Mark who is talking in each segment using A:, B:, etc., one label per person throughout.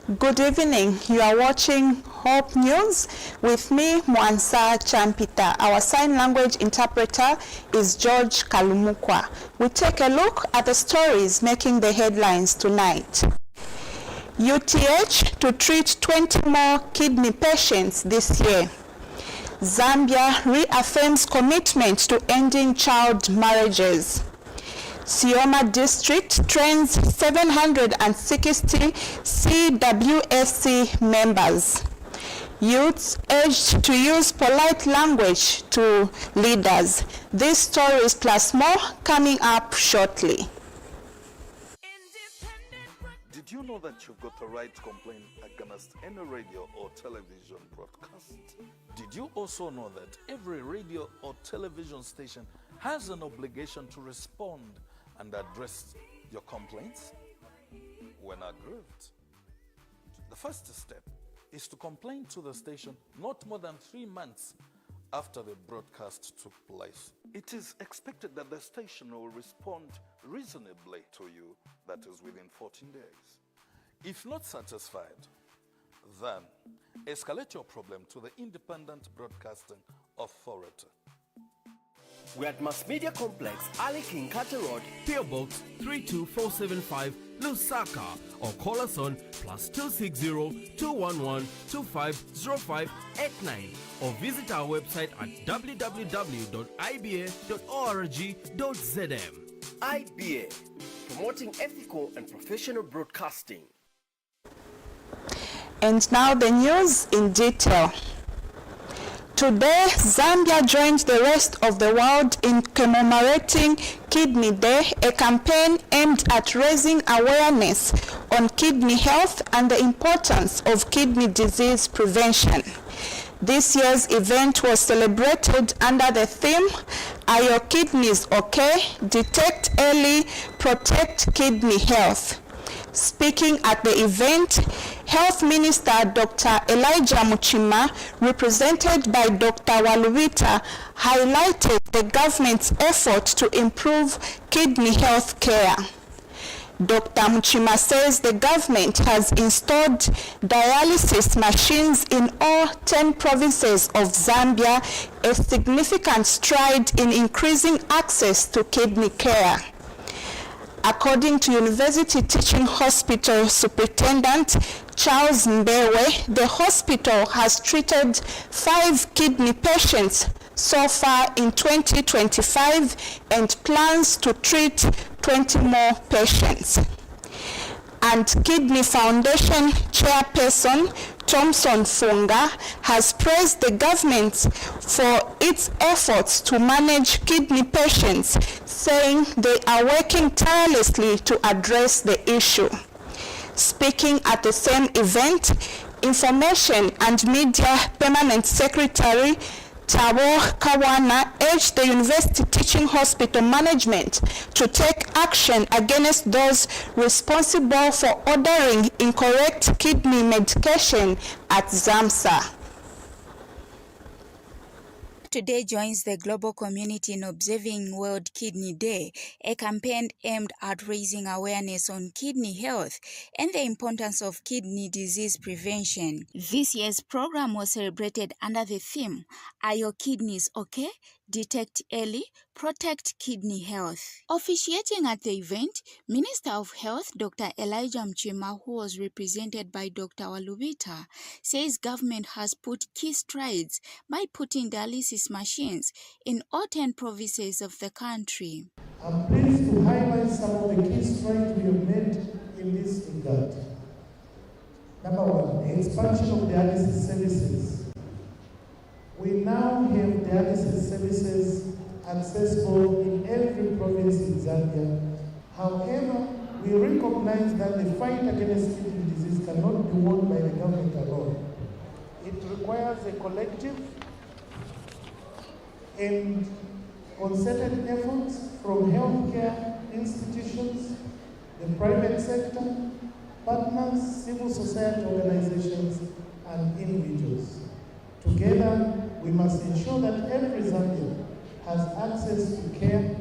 A: Good evening. You are watching Hope News with me, Mwansa Champita. Our sign language interpreter is George Kalumukwa. We take a look at the stories making the headlines tonight. UTH to treat 20 more kidney patients this year. Zambia reaffirms commitment to ending child marriages. Sioma District trains 760 CWSC members. Youths urged to use polite language to leaders. These stories plus more coming up shortly.
B: Did you know that you've got the right to complain against any radio or television broadcast? Did you also know that every radio or television station has an obligation to respond and address your complaints when aggrieved? The first step is to complain to the station not more than 3 months after the broadcast took place. It is expected that the station will respond reasonably to you, that is within 14 days. If not satisfied, then escalate your problem to the Independent Broadcasting Authority.
C: We're at Mass Media Complex, Ali King Carter Road,
D: PO Box 32475, Lusaka, or call us on +260 211 250589 or visit our website at www.iba.org.zm.
C: IBA, promoting ethical and professional broadcasting.
A: And now the news in detail. Today, Zambia joined the rest of the world in commemorating Kidney Day, a campaign aimed at raising awareness on kidney health and the importance of kidney disease prevention. This year's event was celebrated under the theme, "Are Your Kidneys Okay? Detect Early, Protect Kidney Health." Speaking at the event, Health Minister Dr. Elijah Muchima, represented by Dr. Walubita, highlighted the government's effort to improve kidney health care. Dr. Muchima says the government has installed dialysis machines in all 10 provinces of Zambia, a significant stride in increasing access to kidney care. According to University Teaching Hospital Superintendent Charles Mbewe, the hospital has treated 5 kidney patients so far in 2025 and plans to treat 20 more patients. And Kidney Foundation Chairperson Thompson Funga has praised the government for its efforts to manage kidney patients, saying they are working tirelessly to address the issue. Speaking at the same event, Information and Media Permanent Secretary Tabo Kawana urged the University Teaching Hospital management to take action against those responsible for ordering incorrect kidney medication at ZAMSA.
E: Today joins the global community in observing World Kidney Day, a campaign aimed at raising awareness on kidney health and the importance of kidney disease prevention. This year's program was celebrated under the theme, "Are Your Kidneys Okay? Detect Early, Protect Kidney Health." Officiating at the event, Minister of Health Dr. Elijah Mchima, who was represented by Dr. Walubita, says government has put key strides by putting dialysis machines in all 10 provinces of the country.
F: I'm pleased to highlight some of the key strides we have made in this regard. Number one, the expansion of dialysis services. We now have dialysis services accessible in every province in Zambia. However, we recognize that the fight against kidney disease cannot be won by the government alone. It requires a collective and concerted efforts from healthcare institutions, the private sector, partners, civil society organizations, and individuals. Together, we must ensure that every Zambian has access to care,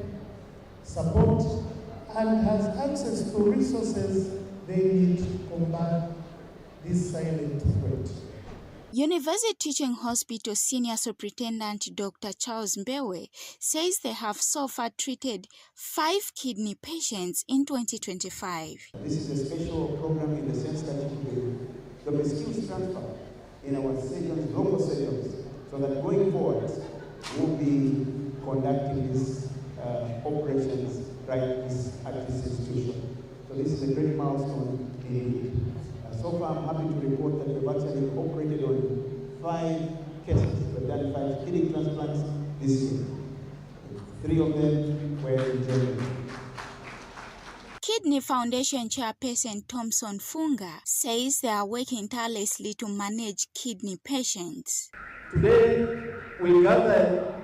F: support, and has access to resources they need to combat this silent threat.
E: University Teaching Hospital Senior Superintendent Dr. Charles Mbewe says they have so far treated 5 kidney patients in 2025.
G: This is a special program in the sense that the skills transfer in our surgeons, local surgeons, so that going forward we'll be conducting these operations right at this institution. So this is a great milestone indeed. So far, I'm happy to report that we've actually operated on 5 cases. We've done 5 kidney transplants this year. 3 of them were in Germany.
E: Kidney Foundation chairperson Thompson Funga says they are working tirelessly to manage kidney patients.
H: Today, we gather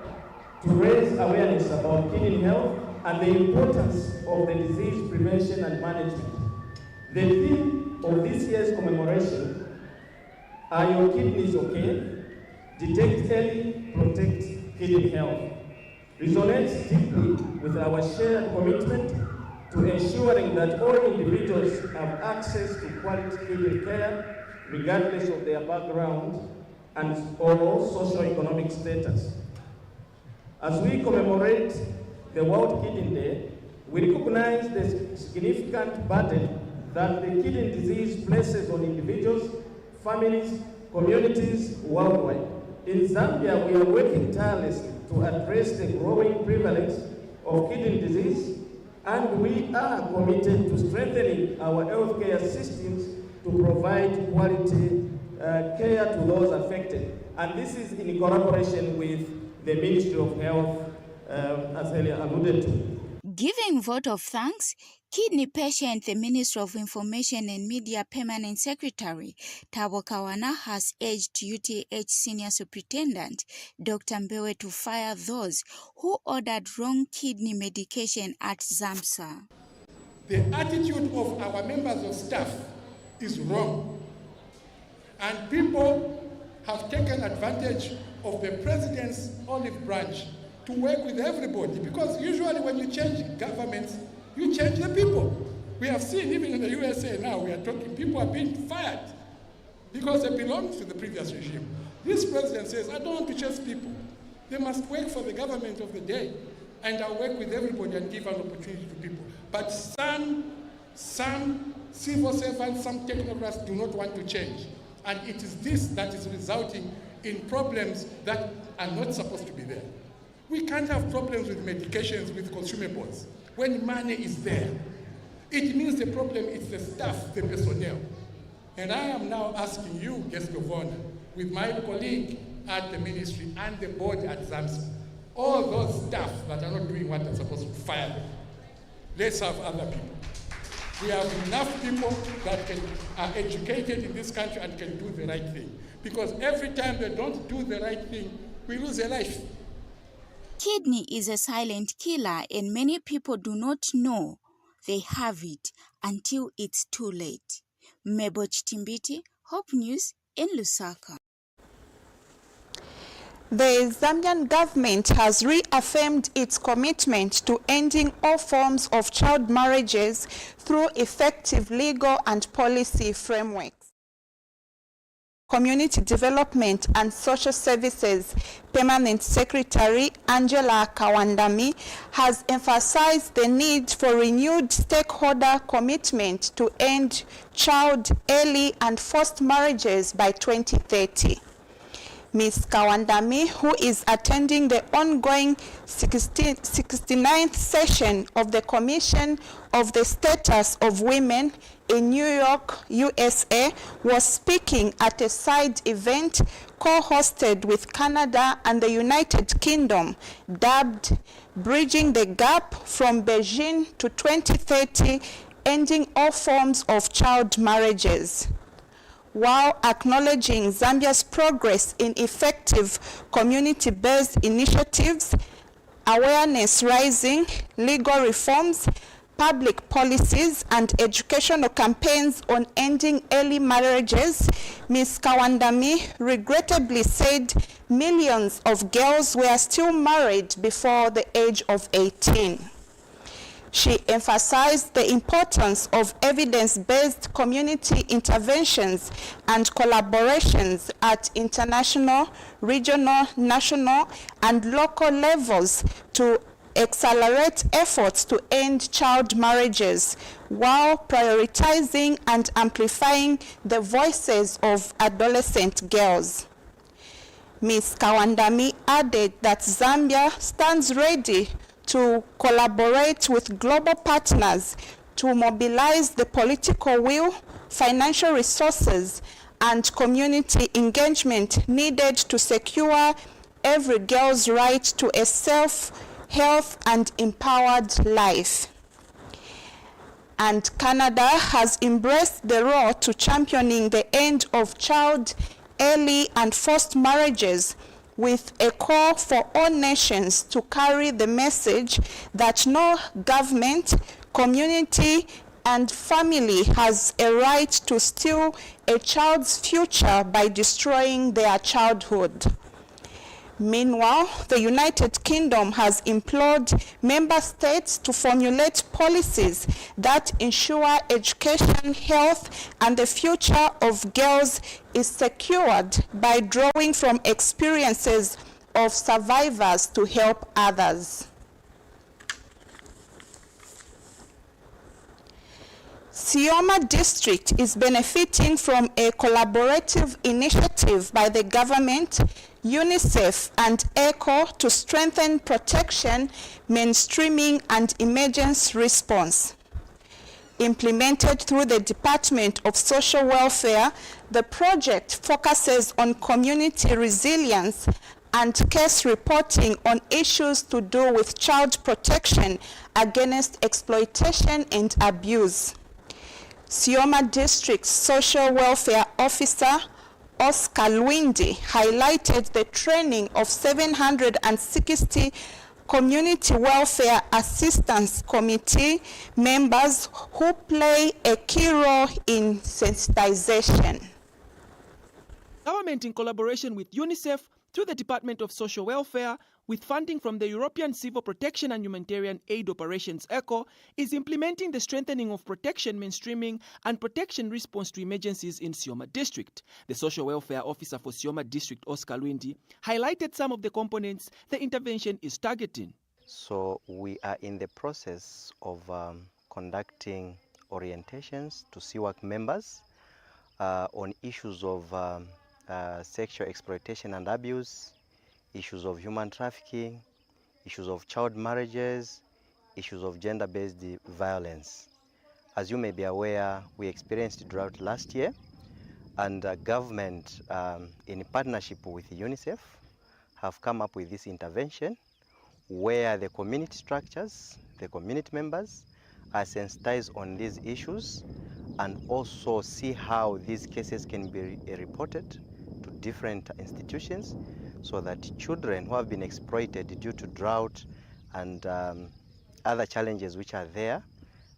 H: to raise awareness about kidney health and the importance of the disease prevention and management. The theme of this year's commemoration, Are Your Kidneys Okay? Detect Early, Protect Kidney Health, resonates deeply with our shared commitment to ensuring that all individuals have access to quality kidney care, regardless of their background and or socio-economic status. As we commemorate the World Kidney Day, we recognize the significant burden that the kidney disease places on individuals, families, communities worldwide. In Zambia, we are working tirelessly to address the growing prevalence of kidney disease, and we are committed to strengthening our healthcare systems to provide quality care to those affected. And this is in collaboration with the Ministry of Health, as earlier alluded to.
E: Giving vote of thanks, kidney patient, the Ministry of Information and Media Permanent Secretary Thabo Kawana has urged UTH Senior Superintendent Dr. Mbewe to fire those who ordered wrong kidney medication at ZAMSA.
I: The attitude of our members of staff is wrong, and people have taken advantage of the President's olive branch to work with everybody, because usually when you change governments, you change the people. We have seen even in the USA now, we are talking, people are being fired because they belong to the previous regime. This president says, I don't want to chase people. They must work for the government of the day, and I'll work with everybody and give an opportunity to people. But some civil servants, some technocrats do not want to change. And it is this that is resulting in problems that are not supposed to be there. We can't have problems with medications, with consumables, when money is there. It means the problem is the staff, the personnel. And I am now asking you, guest of honor, with my colleague at the ministry and the board at ZAMSA, all those staff that are not doing what they're supposed to, fire them. Let's have other people. We have enough people that are educated in this country and can do the right thing. Because every time they don't do the right thing, we lose a life.
E: Kidney is a silent killer, and many people do not know they have it until it's too late. Mebo Chitimbiti, Hope News in Lusaka.
A: The Zambian government has reaffirmed its commitment to ending all forms of child marriages through effective legal and policy frameworks. Community Development and Social Services Permanent Secretary Angela Kawandami has emphasized the need for renewed stakeholder commitment to end child, early and forced marriages by 2030. Ms. Kawandami, who is attending the ongoing 69th session of the Commission of the Status of Women in New York, USA, was speaking at a side event co-hosted with Canada and the United Kingdom, dubbed Bridging the Gap from Beijing to 2030, Ending All Forms of Child Marriages. While acknowledging Zambia's progress in effective community-based initiatives, awareness raising, legal reforms, public policies, and educational campaigns on ending early marriages, Ms. Kawandami regrettably said millions of girls were still married before the age of 18. She emphasized the importance of evidence-based community interventions and collaborations at international, regional, national, and local levels to accelerate efforts to end child marriages while prioritizing and amplifying the voices of adolescent girls. Ms. Kawandami added that Zambia stands ready to collaborate with global partners to mobilize the political will, financial resources, and community engagement needed to secure every girl's right to a safe, health, and empowered life. And Canada has embraced the role to championing the end of child, early, and forced marriages, with a call for all nations to carry the message that no government, community, and family has a right to steal a child's future by destroying their childhood. Meanwhile, the United Kingdom has implored member states to formulate policies that ensure education, health, and the future of girls is secured by drawing from experiences of survivors to help others. Sioma District is benefiting from a collaborative initiative by the government, UNICEF, and ECHO to strengthen protection, mainstreaming, and emergency response. Implemented through the Department of Social Welfare, the project focuses on community resilience and case reporting on issues to do with child protection against exploitation and abuse. Sioma District Social Welfare Officer Oscar Lwindi highlighted the training of 760 Community Welfare Assistance Committee members who play a key role in sensitization.
J: Government, in collaboration with UNICEF through the Department of Social Welfare, with funding from the European Civil Protection and Humanitarian Aid Operations ECHO, is implementing the strengthening of protection, mainstreaming, and protection response to emergencies in Sioma District. The Social Welfare Officer for Sioma District, Oscar Lwindi, highlighted some of the components the intervention is targeting.
K: So we are in the process of conducting orientations to CWAC members on issues of sexual exploitation and abuse, issues of human trafficking, issues of child marriages, issues of gender-based violence. As you may be aware, we experienced drought last year, and government, in partnership with UNICEF, have come up with this intervention where the community structures, the community members, are sensitized on these issues and also see how these cases can be reported to different institutions, so that children who have been exploited due to drought and other challenges which are there,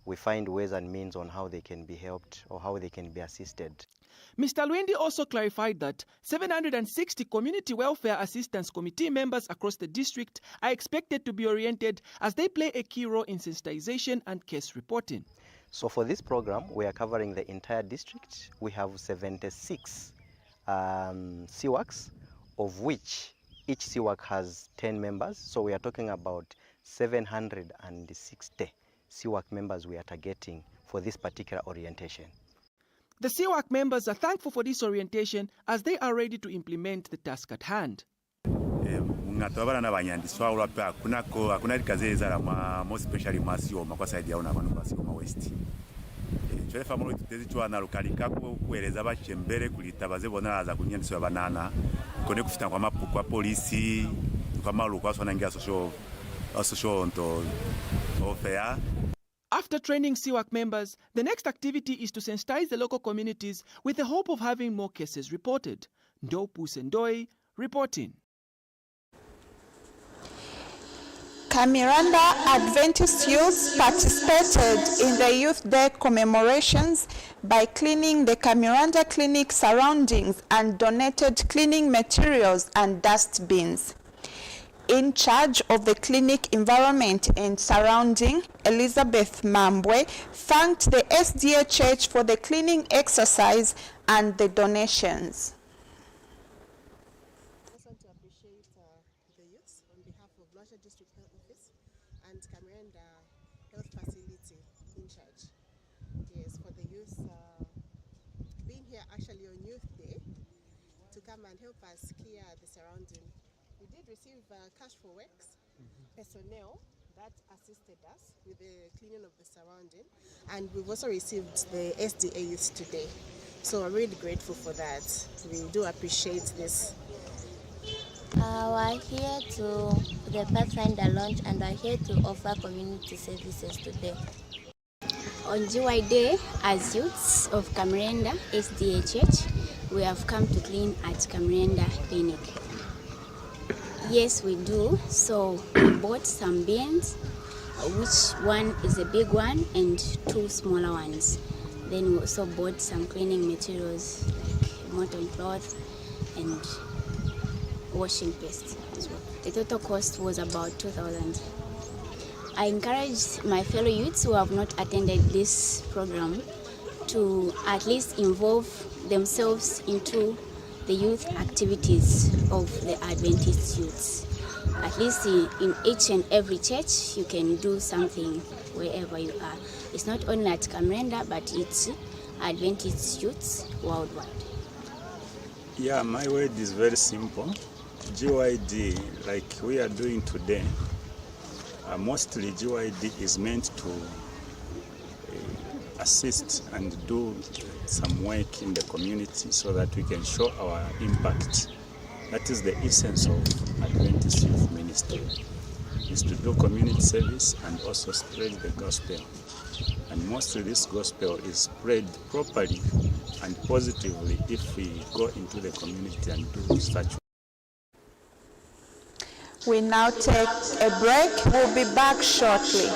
K: we find ways and means on how they can be helped or how they can be assisted.
J: Mr. Lwindi also clarified that 760 Community Welfare Assistance Committee members across the district are expected to be oriented as they play a key role in sensitization and case reporting.
K: So for this program, we are covering the entire district. We have 76 CWACs, of which each CWAC has 10 members. So we are talking about 760 CWAC members we are targeting for this particular orientation.
J: The CWAC members are thankful for this orientation as they are ready to implement the task at hand. After training CWAC members, the next activity is to sensitize the local communities with the hope of having more cases reported. Ndopu Sendoi reporting.
A: Kamiranda Adventist youth participated in the Youth Day commemorations by cleaning the Kamiranda Clinic surroundings and donated cleaning materials and dust bins. in charge of the clinic environment and surrounding, Elizabeth Mambwe, thanked the SDA Church for the cleaning exercise and the donations.
L: I just want to appreciate the youths on behalf of Blanchard District Health Office and Camerenda Health Facility in charge. Yes, for the youth being here actually on Youth Day to come and help us clear the surrounding. We did receive cash for works, personnel that assisted us with the cleaning of the surrounding, and we've also received the SDA youth today. So I'm really grateful for that. We do appreciate this.
M: We're here to the Pathfinder launch and we're here to offer community services today.
N: On GY Day, as youths of Camerenda SDA Church, we have come to clean at Camerenda Clinic. Yes, we do. So we bought some bins, which one is a big one and two smaller ones. Then we also bought some cleaning materials like motton cloth and washing paste as well. The total cost was about 2,000. I encourage my fellow youths who have not attended this program to at least involve themselves into the youth activities of the Adventist youths. At least in each and every church, you can do something wherever you are. It's not only at Camerenda, but it's Adventist youths worldwide.
O: Yeah, my word is very simple. GYD, like we are doing today, mostly GYD is meant to assist and do some work in the community so that we can show our impact. That is the essence of Adventist Youth Ministry, is to do community service and also spread the gospel. And mostly this gospel is spread properly and positively if we go into the community and do such.
A: We now take a break. We'll be back shortly.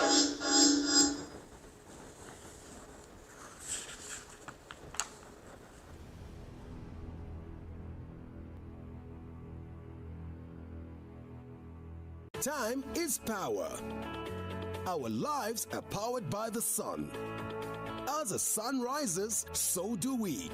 P: Time is power. Our lives are powered by the sun. As the sun rises, so do we.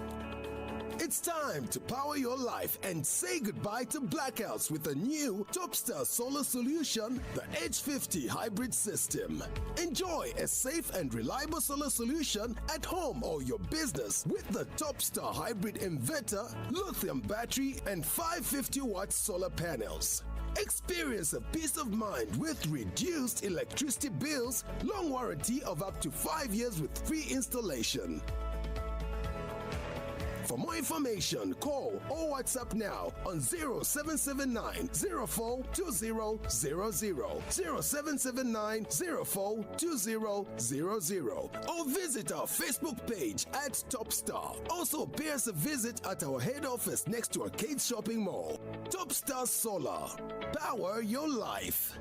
P: It's time to power your life and say goodbye to blackouts with a new Topstar solar solution, the H50 hybrid system. Enjoy a safe and reliable solar solution at home or your business with the Topstar hybrid inverter, lithium battery, and 550-watt solar panels. Experience a peace of mind with reduced electricity bills, long warranty of up to 5 years with free installation. For more information, call or WhatsApp now on 0779 04 2000, 0779 04 2000, or visit our Facebook page at Topstar. Also pay us a visit at our head office next to Arcade Shopping Mall. Topstar Solar. Power your life.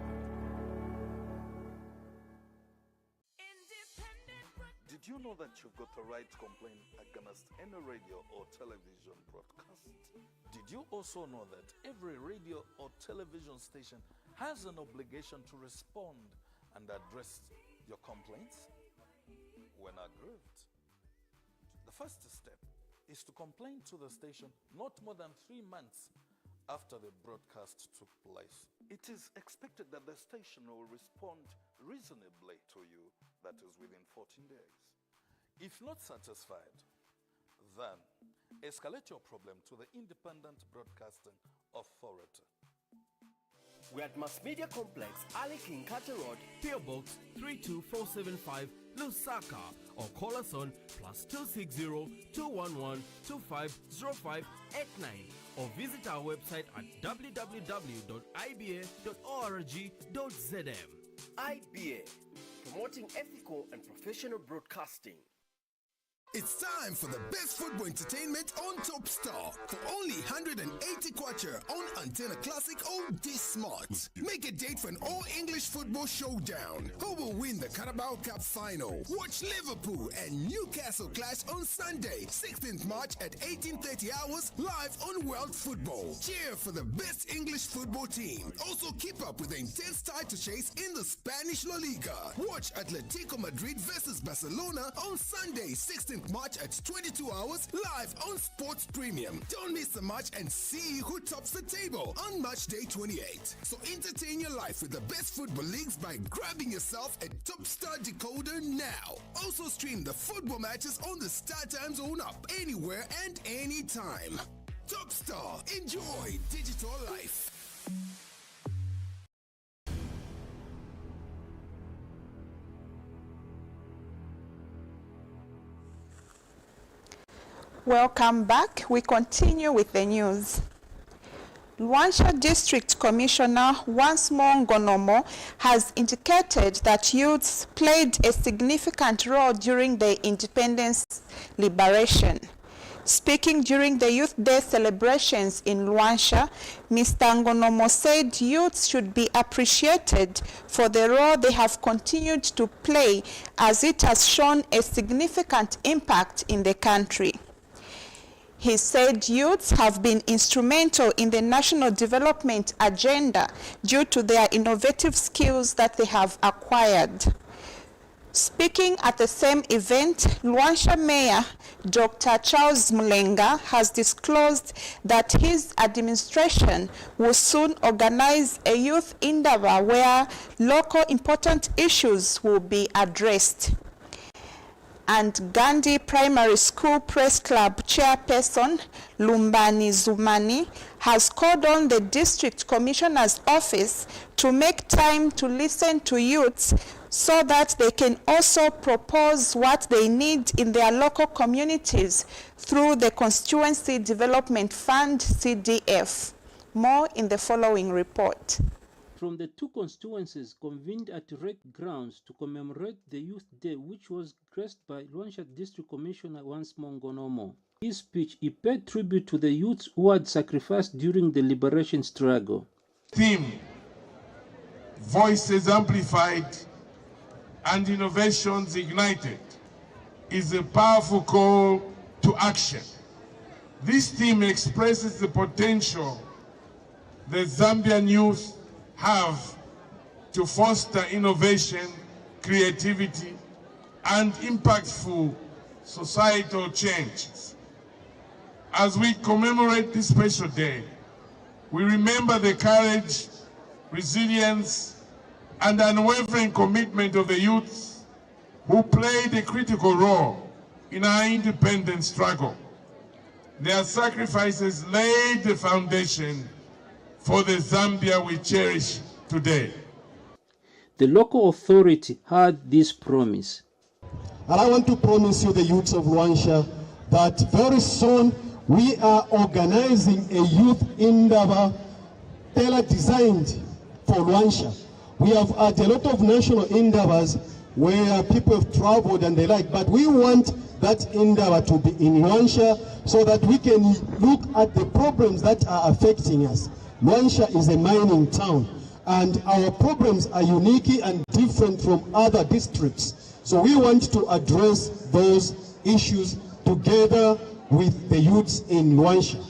B: Did you know that you've got the right to complain against any radio or television broadcast? Did you also know that every radio or television station has an obligation to respond and address your complaints when aggrieved? The first step is to complain to the station not more than 3 months after the broadcast took place. It is expected that the station will respond reasonably to you, that is within 14 days. If not satisfied, then escalate your problem to the Independent Broadcasting Authority.
C: We're at Mass Media Complex, Ali King Carter Road,
D: PO Box 32475, Lusaka, or call us on +260 211 250589, or visit our website at www.iba.org.zm.
C: IBA, promoting ethical and professional broadcasting.
P: It's time for the best football entertainment on Top Star. For only 180 kwacha on Antenna Classic OD Smart. Make a date for an all-English football showdown. Who will win the Carabao Cup final? Watch Liverpool and Newcastle clash on Sunday, 16th March at 18:30 hours live on World Football. Cheer for the best English football team. Also keep up with the intense title chase in the Spanish La Liga. Watch Atletico Madrid versus Barcelona on Sunday, 16th March at 22 hours live on Sports Premium. Don't miss the match and see who tops the table on match day 28. So entertain your life with the best football leagues by grabbing yourself a Top Star decoder now. Also stream the football matches on the Star Time Zone app anywhere and anytime. Top Star, enjoy digital life.
A: Welcome back. We continue with the news. Luanshya District Commissioner Wansmo Ngonomo has indicated that youths played a significant role during the independence liberation. Speaking during the Youth Day celebrations in Luanshya, Mr. Ngonomo said youths should be appreciated for the role they have continued to play, as it has shown a significant impact in the country. He said youths have been instrumental in the national development agenda due to their innovative skills that they have acquired. Speaking at the same event, Luanshya Mayor Dr. Charles Mulenga has disclosed that his administration will soon organize a youth endeavor where local important issues will be addressed. And Gandhi Primary School Press Club chairperson Lumbani Zumani has called on the District Commissioner's office to make time to listen to youths so that they can also propose what they need in their local communities through the Constituency Development Fund, CDF. More in the following report.
Q: From the two constituencies convened at Rec Grounds to commemorate the Youth Day, which was graced by Luanshya District Commissioner Wansmo Ngonomo. In his speech, he paid tribute to the youths who had sacrificed during the liberation struggle.
R: Theme, Voices Amplified and Innovations Ignited, is a powerful call to action. This theme expresses the potential the Zambian youth have to foster innovation, creativity, and impactful societal changes. As we commemorate this special day, we remember the courage, resilience, and unwavering commitment of the youths who played a critical role in our independence struggle. Their sacrifices laid the foundation for the Zambia we cherish today.
Q: The local authority had this promise.
S: And I want to promise you, the youths of Luanshya, that very soon we are organizing a youth endeavor tailor-designed for Luanshya. We have had a lot of national endeavors where people have traveled and they like, but we want that endeavor to be in Luanshya so that we can look at the problems that are affecting us. Luanshya is a mining town, and our problems are unique and different from other districts. So we want to address those issues together with the youths in Luanshya.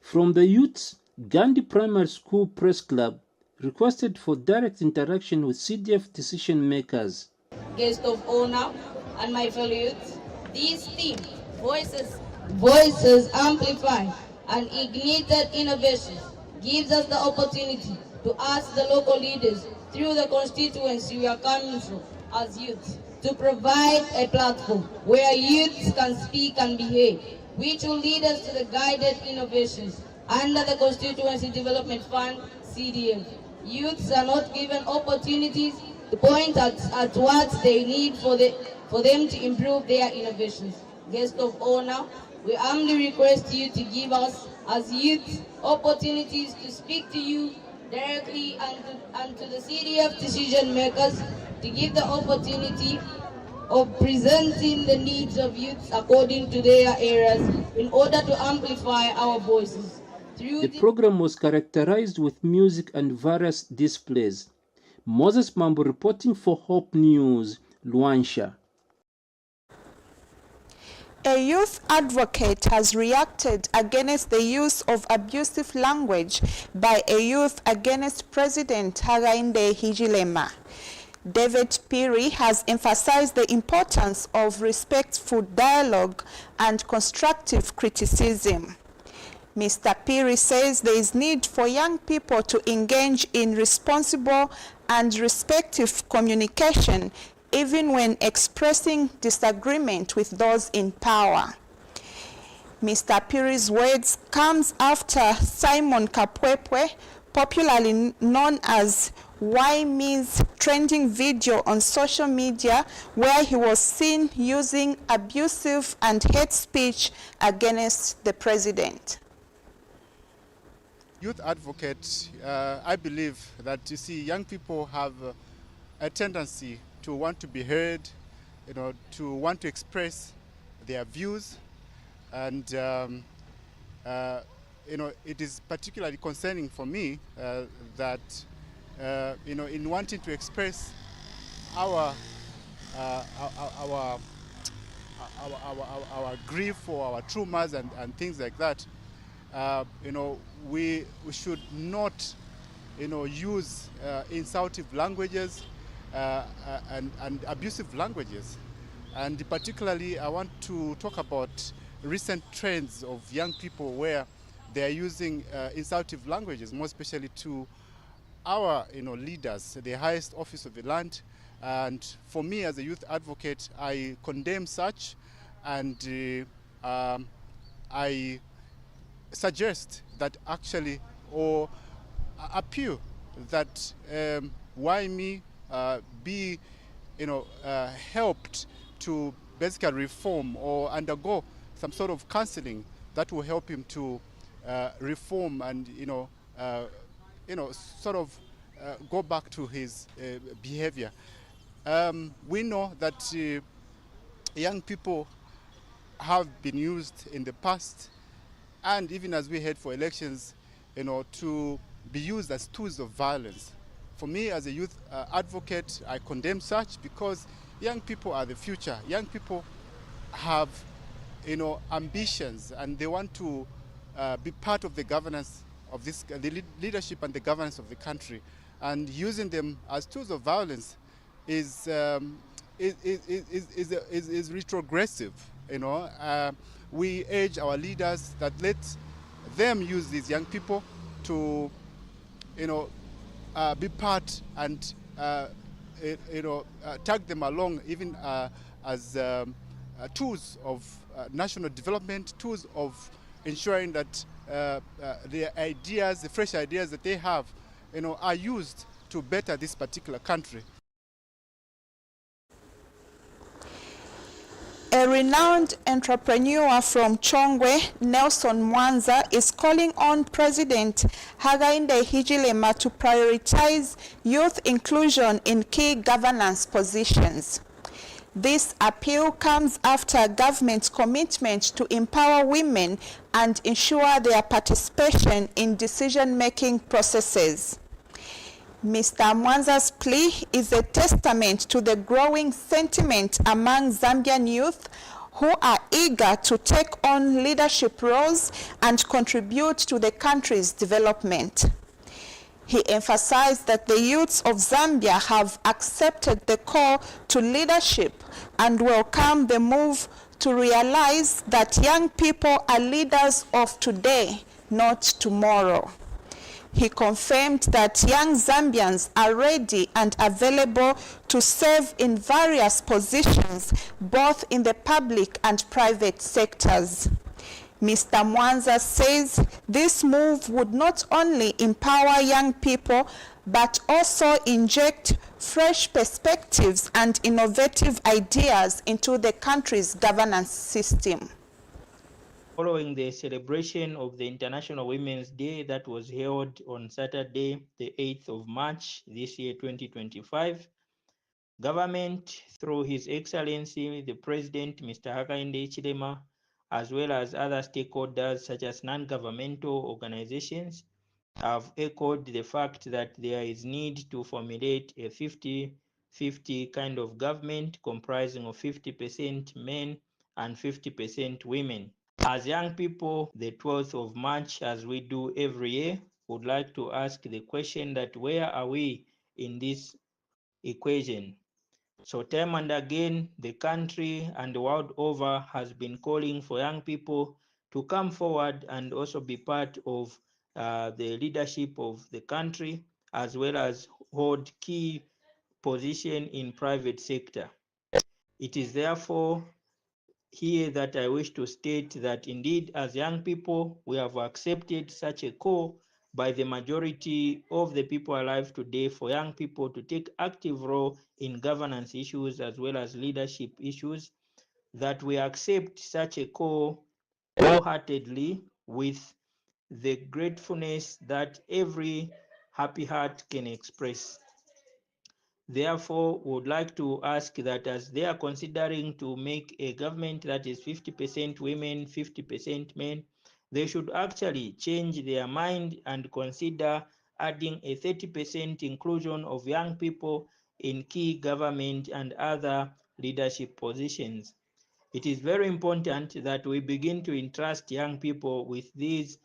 Q: From the youths, Gandhi Primary School Press Club requested for direct interaction with CDF decision makers.
T: Guest of honor and my fellow youths, this theme, Voices Amplified and Ignited Innovation, gives us the opportunity to ask the local leaders through the constituency we are coming from as youth to provide a platform where youths can speak and behave, which will lead us to the guided innovations under the Constituency Development Fund, CDF. Youths are not given opportunities to point at what they need for them to improve their innovations. Guest of honor, we humbly request you to give us, as youth, opportunities to speak to you directly and to the CDF decision makers, to give the opportunity of presenting the needs of youths according to their areas in order to amplify our voices.
Q: The program was characterized with music and various displays. Moses Mambo reporting for Hope News, Luansha.
A: A youth advocate has reacted against the use of abusive language by a youth against President Hakainde Hichilema. David Piri has emphasized the importance of respectful dialogue and constructive criticism. Mr. Piri says there is need for young people to engage in responsible and respectful communication even when expressing disagreement with those in power. Mr. Piri's words comes after Simon Kapwepwe, popularly known as Whyme's trending video on social media where he was seen using abusive and hate speech against the president.
U: Youth advocate, I believe that you see young people have a tendency to want to be heard, to want to express their views, and it is particularly concerning for me that in wanting to express our grief for our traumas and things like that, we should not use insultive languages and abusive languages. And particularly I want to talk about recent trends of young people where they are using insultive languages, more especially to our leaders, the highest office of the land. And for me as a youth advocate, I condemn such, and I suggest that actually, or appeal that why me be helped to basically reform or undergo some sort of counseling that will help him to reform and sort of go back to his behavior. We know that young people have been used in the past, and even as we head for elections, to be used as tools of violence. For me as a youth advocate, I condemn such, because young people are the future. Young people have ambitions, and they want to be part of the governance of this, the leadership and the governance of the country. And using them as tools of violence is retrogressive. We urge our leaders that let them use these young people to be part and tag them along, even as tools of national development, tools of ensuring that the ideas, the fresh ideas that they have, are used to better this particular country.
A: A renowned entrepreneur from Chongwe, Nelson Mwanza, is calling on President Hakainde Hichilema to prioritize youth inclusion in key governance positions. This appeal comes after government's commitment to empower women and ensure their participation in decision-making processes. Mr. Mwanza's plea is a testament to the growing sentiment among Zambian youth who are eager to take on leadership roles and contribute to the country's development. He emphasized that the youths of Zambia have accepted the call to leadership and welcome the move to realize that young people are leaders of today, not tomorrow. He confirmed that young Zambians are ready and available to serve in various positions, both in the public and private sectors. Mr. Mwanza says this move would not only empower young people, but also inject fresh perspectives and innovative ideas into the country's governance system.
V: Following the celebration of the International Women's Day that was held on Saturday, the 8th of March this year, 2025, Government, through His Excellency the President, Mr. Hakainde Hichilema, as well as other stakeholders such as non-governmental organizations, have echoed the fact that there is need to formulate a 50-50 kind of government comprising of 50% men and 50% women. As young people, the 12th of March, as we do every year, would like to ask the question that where are we in this equation? So time and again, the country and the world over has been calling for young people to come forward and also be part of the leadership of the country, as well as hold key position in private sector. It is therefore here that I wish to state that indeed, as young people, we have accepted such a call by the majority of the people alive today for young people to take active role in governance issues as well as leadership issues, that we accept such a call wholeheartedly with the gratefulness that every happy heart can express. Therefore, we would like to ask that as they are considering to make a government that is 50% women, 50% men, they should actually change their mind and consider adding a 30% inclusion of young people in key government and other leadership positions. It is very important that we begin to entrust young people with these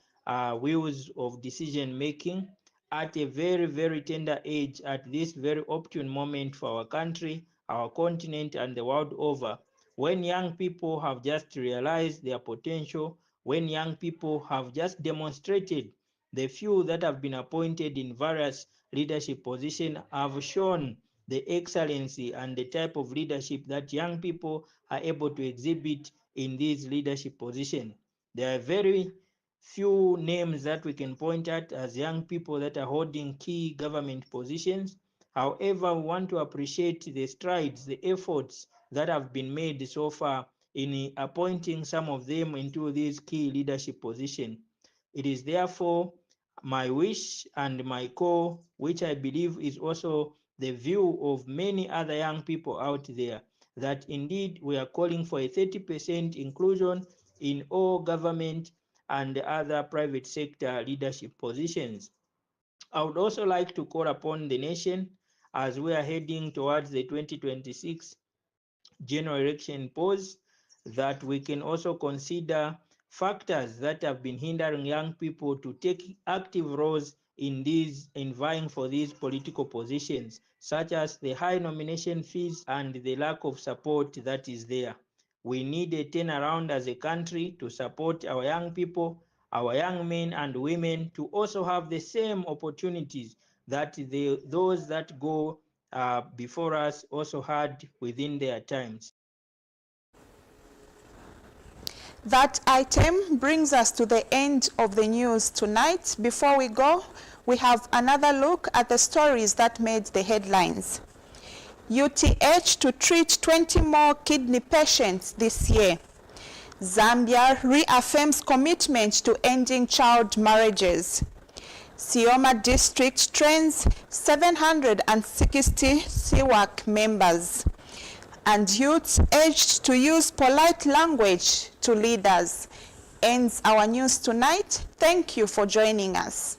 V: wheels of decision making at a very, very tender age, at this very opportune moment for our country, our continent, and the world over. When young people have just realized their potential, when young people have just demonstrated, the few that have been appointed in various leadership positions have shown the excellency and the type of leadership that young people are able to exhibit in these leadership positions. There are very few names that we can point at as young people that are holding key government positions. However, we want to appreciate the strides, the efforts that have been made so far in appointing some of them into these key leadership positions. It is therefore my wish and my call, which I believe is also the view of many other young people out there, that indeed we are calling for a 30% inclusion in all government and other private sector leadership positions. I would also like to call upon the nation as we are heading towards the 2026 general election polls that we can also consider factors that have been hindering young people to take active roles in vying for these political positions, such as the high nomination fees and the lack of support that is there. We need a turnaround as a country to support our young people, our young men and women, to also have the same opportunities that those that go before us also had within their times.
A: That item brings us to the end of the news tonight. Before we go, we have another look at the stories that made the headlines. UTH to treat 20 more kidney patients this year. Zambia reaffirms commitment to ending child marriages. Sioma district trains 760 CWAC members. And youths urged to use polite language to leaders. Ends our news tonight. Thank you for joining us.